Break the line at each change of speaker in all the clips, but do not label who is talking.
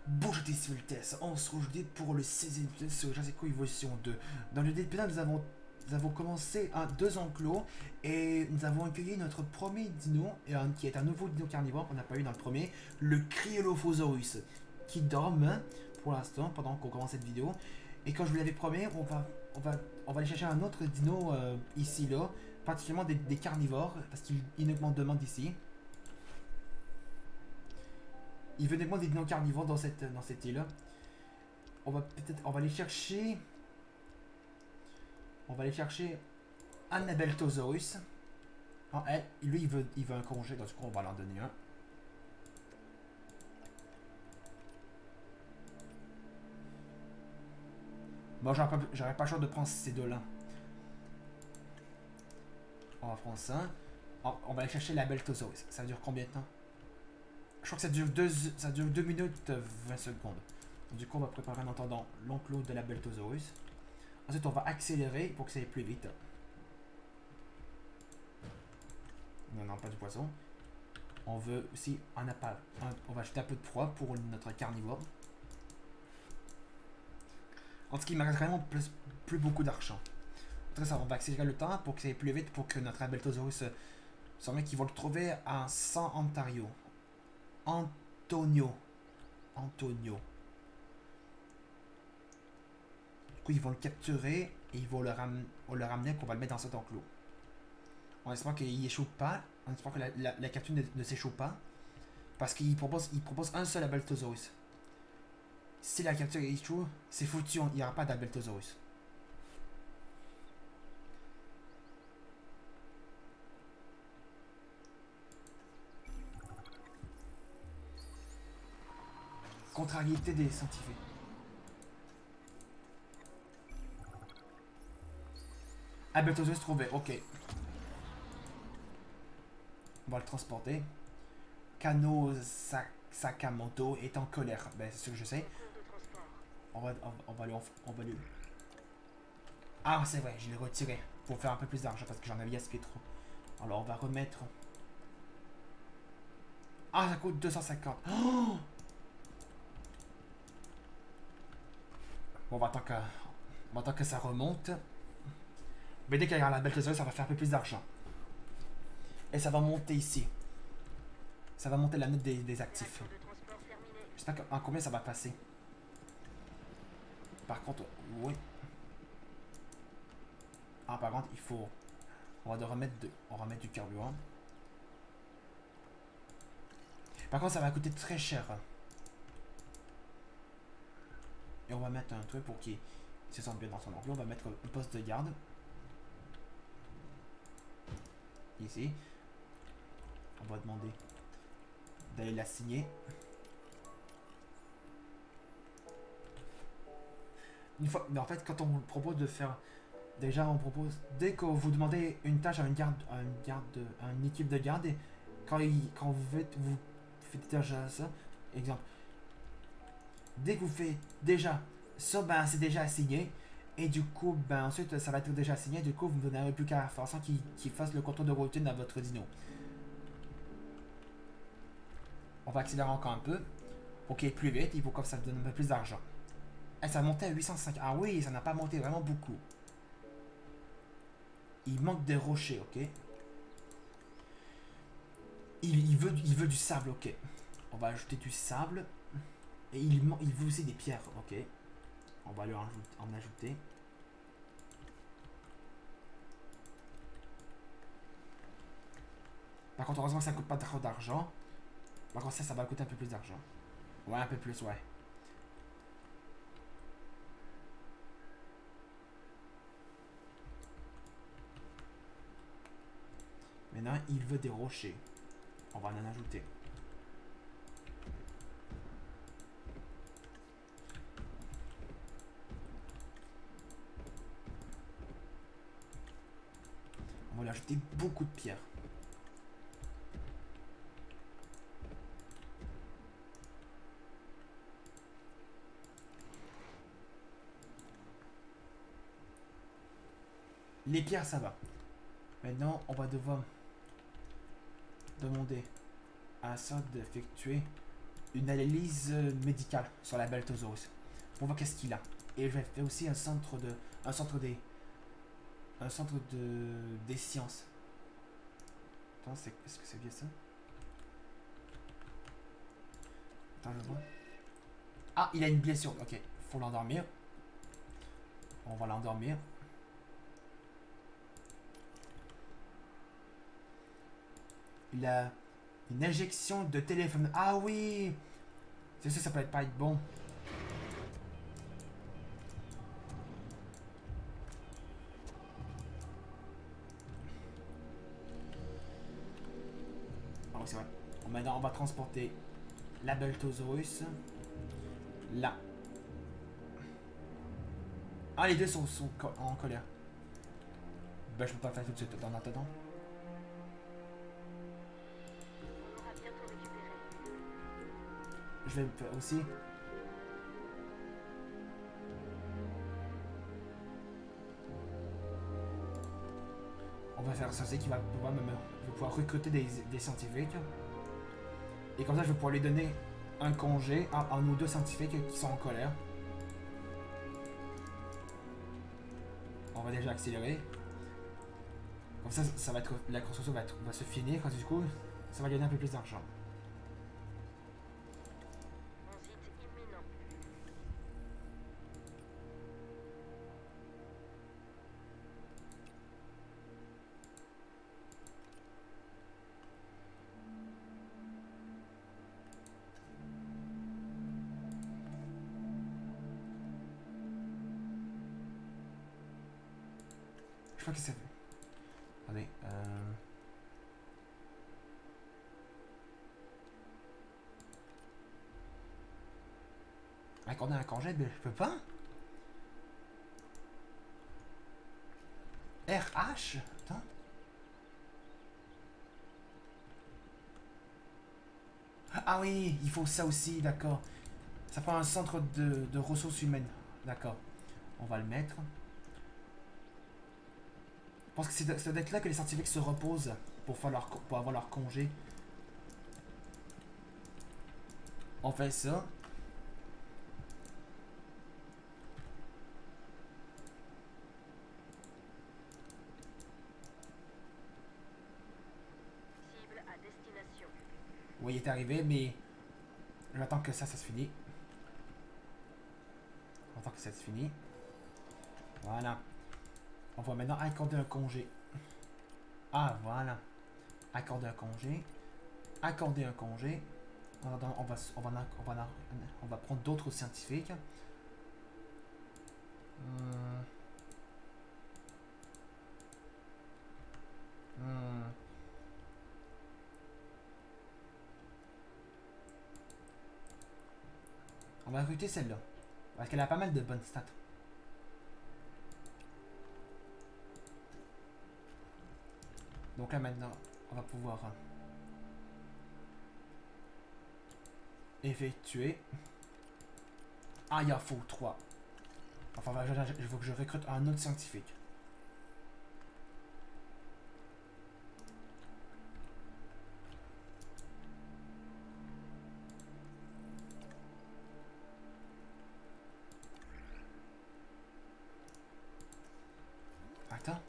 Bonjour Tess, on se retrouve pour le 16e épisode sur Jazz Evolution 2. Dans le épisode, nous avons commencé un 2 enclos et nous avons accueilli notre premier dino, qui est un nouveau dino carnivore qu'on n'a pas eu dans le premier, le Cryolophosaurus, qui dorme pour l'instant pendant qu'on commence cette vidéo. Et comme je vous l'avais promis, on va aller chercher un autre dino ici, là, particulièrement des carnivores, parce qu'il nous demande ici. Il venait moins des dinos carnivores dans cette île. On va aller chercher. On va aller chercher Anabeltosaurus. Ah, lui, il veut un congé, donc du coup, on va l'en donner un. Moi, j'aurais pas le choix de prendre ces deux-là. On va prendre ça. On va aller chercher la Beltosaurus. Ça dure combien de temps? Je crois que ça dure 2 minutes 20 secondes. Du coup, on va préparer en attendant l'enclos de la Beltosaurus. Ensuite, on va accélérer pour que ça aille plus vite. Non, pas du poisson. On veut aussi un appât. On va ajouter un peu de proie pour notre carnivore. En tout cas, il me reste vraiment plus beaucoup d'argent. En tout cas, ça, on va accélérer le temps pour que ça aille plus vite pour que notre Abeltosaurus soit mec qui vont le trouver à San Ontario. Antonio. Du coup, ils vont le capturer et ils vont le ramener qu'on va le mettre dans cet enclos. On espère qu'il échoue pas. On espère que la capture ne s'échoue pas. Parce qu'il propose un seul Abeltosaurus. Si la capture échoue, c'est foutu, il n'y aura pas d'Abeltosaurus. Contrariété des scientifiques. Abeltosaurus trouvé, ok. On va le transporter. Kano Sakamoto est en colère. Ben, c'est ce que je sais. On va lui. Ah, c'est vrai, je l'ai retiré pour faire un peu plus d'argent parce que j'en avais gaspillé trop. Alors, on va remettre. Ah, ça coûte 250. Oh, bon, on va attendre que ça remonte. Mais dès qu'il y a la belle trésor, ça va faire un peu plus d'argent. Et ça va monter ici. Ça va monter la note des actifs. J'espère en combien ça va passer. Par contre, oui. Ah, par contre, il faut. On va remettre du carburant. Par contre, ça va coûter très cher. Et on va mettre un truc pour qu'il se sente bien dans son enclos. On va mettre un poste de garde. Ici. On va demander d'aller la signer. Une fois, mais en fait, quand on vous propose de faire. Déjà, on propose. Dès que vous demandez une tâche à une équipe de garde, et quand vous faites déjà ça, exemple, dès que vous faites déjà ça, ben c'est déjà assigné. Et du coup, ben ensuite, ça va être déjà assigné. Du coup, vous n'avez plus qu'à faire ça qui fasse le contrôle de routine à votre dino. On va accélérer encore un peu pour qu'il aille plus vite et pour que ça donne un peu plus d'argent. Et ça a monté à 805. Ah oui, ça n'a pas monté vraiment beaucoup. Il manque des rochers, ok. Il veut du sable, ok. On va ajouter du sable. Et il veut aussi des pierres, ok. On va lui en ajouter. Par contre, heureusement, ça ne coûte pas trop d'argent. Par contre, ça va coûter un peu plus d'argent. Ouais, un peu plus, ouais. Maintenant, il veut des rochers. On va en ajouter. On va lui ajouter beaucoup de pierres. Les pierres, ça va. Maintenant, on va devoir demander à ça d'effectuer une analyse médicale sur la Beltosaurus. Pour voir qu'est-ce qu'il a. Et je vais faire aussi un centre de. Un centre des. Un centre de. Des sciences. Attends, est-ce que c'est bien ça? Attends, je vois. Ah, il a une blessure. Ok, faut l'endormir. On va l'endormir. Il a une injection de téléphone. Ah oui! C'est ça, ça peut pas être bon. Ah oui, c'est vrai. Maintenant, on va transporter la Beltosaurus. Là. Ah, les deux sont en colère. Ben, je peux pas le faire tout de suite. Attends, attends.
On aura bientôt récupéré.
Je vais le faire aussi. On va faire ça, c'est qu'il va pouvoir je vais pouvoir recruter des scientifiques. Et comme ça, je vais pouvoir lui donner un congé à un ou deux scientifiques qui sont en colère. On va déjà accélérer. Comme ça va être, la construction va se finir. Du coup, ça va gagner un peu plus d'argent.
Transit imminent.
Je crois que c'est. Attendez. Accorder un congé, mais je peux pas. RH? Attends. Ah oui, il faut ça aussi, d'accord. Ça prend un centre de ressources humaines. D'accord. On va le mettre. Je pense que c'est d'être là que les scientifiques se reposent pour avoir leur congé. On fait ça.
Cible à destination.
Oui, il est arrivé, mais j'attends que ça se finisse. J'attends que ça se finisse. Voilà. On va maintenant accorder un congé. Ah, voilà. Accorder un congé. Accorder un congé. On va prendre d'autres scientifiques. Hmm. Hmm. On va recruter celle-là. Parce qu'elle a pas mal de bonnes stats. Donc là maintenant, on va pouvoir effectuer. Ah, il en faut 3. Enfin, il faut que je recrute un autre scientifique. Attends.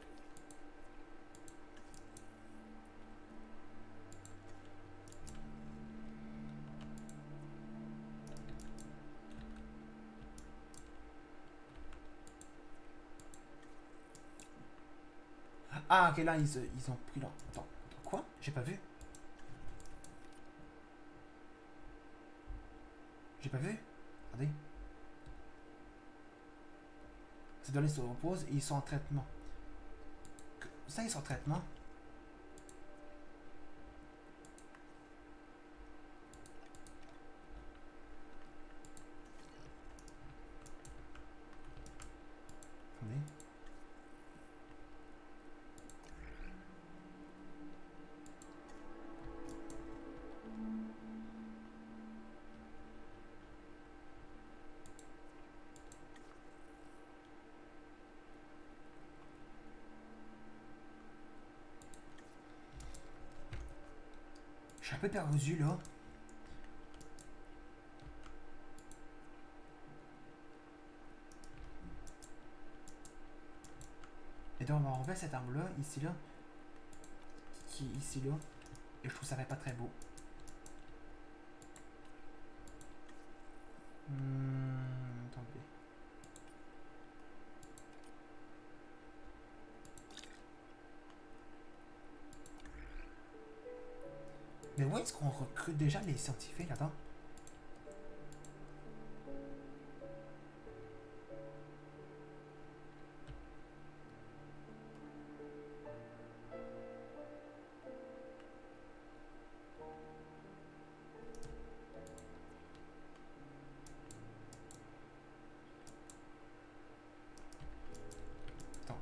Ah, ok, là, ils ont pris leur. Attends, quoi? J'ai pas vu. J'ai pas vu. Attendez. Ces données se reposent et ils sont en traitement. Ça, ils sont en traitement. Attendez. Je suis un peu perdu là. Et donc on va enlever cet arbre là, ici là, qui est ici là. Et je trouve ça fait pas très beau. Attendez. Mais où est-ce qu'on recrute déjà les scientifiques là-dedans? Attends.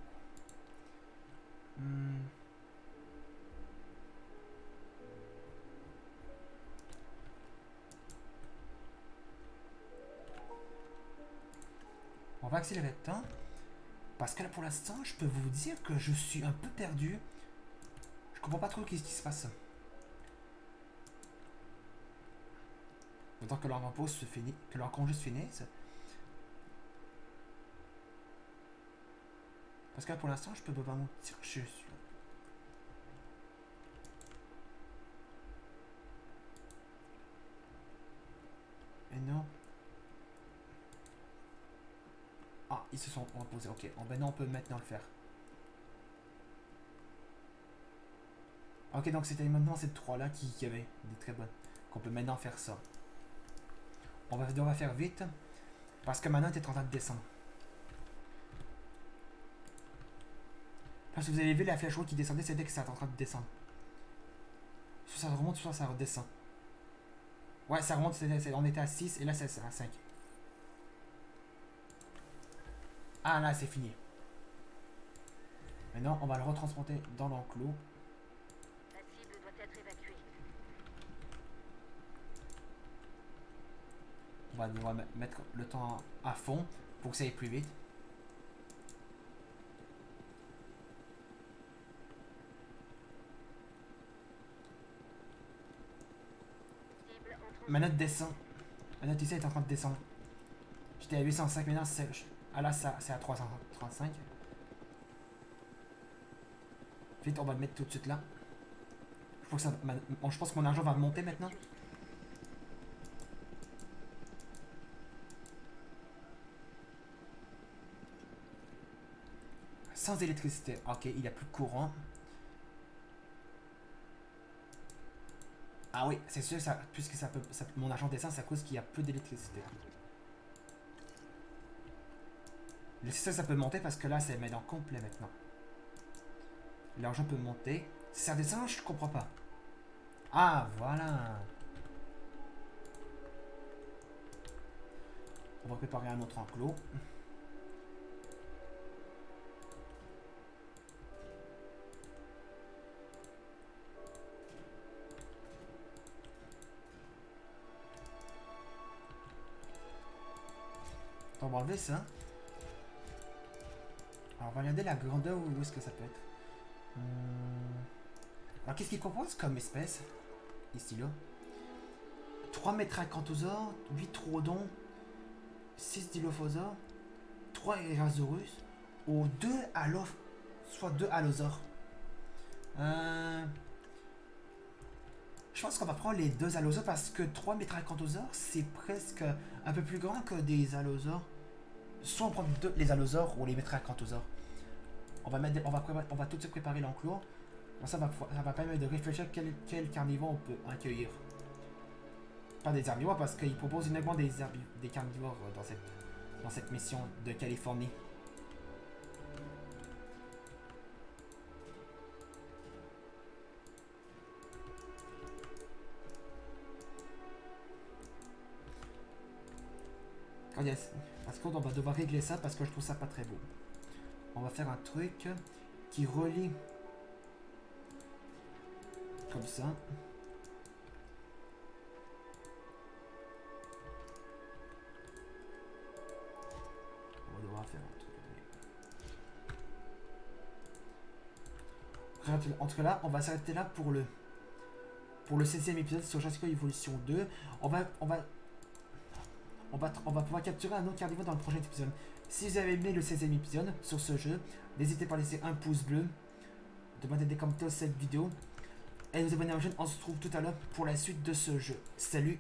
On va accélérer le temps. Parce que là, pour l'instant, je peux vous dire que je suis un peu perdu. Je comprends pas trop qu'est-ce qui se passe. Autant que leur pause se finit, que leur congé se finisse. Parce que là, pour l'instant, je peux pas mentir, je suis. Et non. Ah, ils se sont reposés. Ok, maintenant on peut maintenant le faire. Ok, donc c'était maintenant ces trois-là qui avaient des très bonnes. Qu'on peut maintenant faire ça. On va faire vite. Parce que maintenant, t'es en train de descendre. Parce que vous avez vu la flèche rouge qui descendait, c'était que ça était en train de descendre. Soit ça remonte, soit ça redescend. Ouais, ça remonte, on était à 6 et là c'est à 5. Ah là, c'est fini. Maintenant, on va le retransporter dans l'enclos.
La cible doit être évacuée.
On va devoir mettre le temps à fond pour que ça aille plus vite.
Cible en
Ma note descend. Ma note ici est en train de descendre. J'étais à 805, maintenant c'est... Ah là, c'est à 335. Vite, on va le mettre tout de suite là. Je pense que mon argent va monter maintenant. Sans électricité. Ok, il n'y a plus de courant. Ah oui, c'est sûr, puisque mon argent descend, c'est à cause qu'il y a peu d'électricité. Le système, ça peut monter parce que là, c'est maintenant complet maintenant. L'argent peut monter. Si ça descend, je comprends pas. Ah, voilà. On va préparer un autre enclos. On va enlever ça. Alors, on va regarder la grandeur où est-ce que ça peut être. Alors, qu'est-ce qu'il propose comme espèce? Ici, là. 3 métracanthosaures, 8 troodons, 6 dilophosaures, 3 Erasaurus, ou 2 aloph... soit 2 allosaures. Je pense qu'on va prendre les 2 allosaures parce que 3 métracanthosaures, c'est presque un peu plus grand que des allosaures. Soit on prend les allosaures ou les métracanthosaures. On va tout de suite préparer l'enclos. Ça va permettre de réfléchir quel carnivore on peut accueillir. Pas des herbivores parce qu'ils proposent uniquement des carnivores dans cette mission de Californie. Parce qu'on va devoir régler ça parce que je trouve ça pas très beau. On va faire un truc qui relie comme ça. On va devoir faire un truc. Entre là, on va s'arrêter là pour le 16e épisode sur Jurassic World Evolution 2. On va on va pouvoir capturer un autre carnivore dans le prochain épisode. Si vous avez aimé le 16e épisode sur ce jeu, n'hésitez pas à laisser un pouce bleu, de mettre des commentaires sur cette vidéo, et nous abonner à la chaîne. On se retrouve tout à l'heure pour la suite de ce jeu. Salut!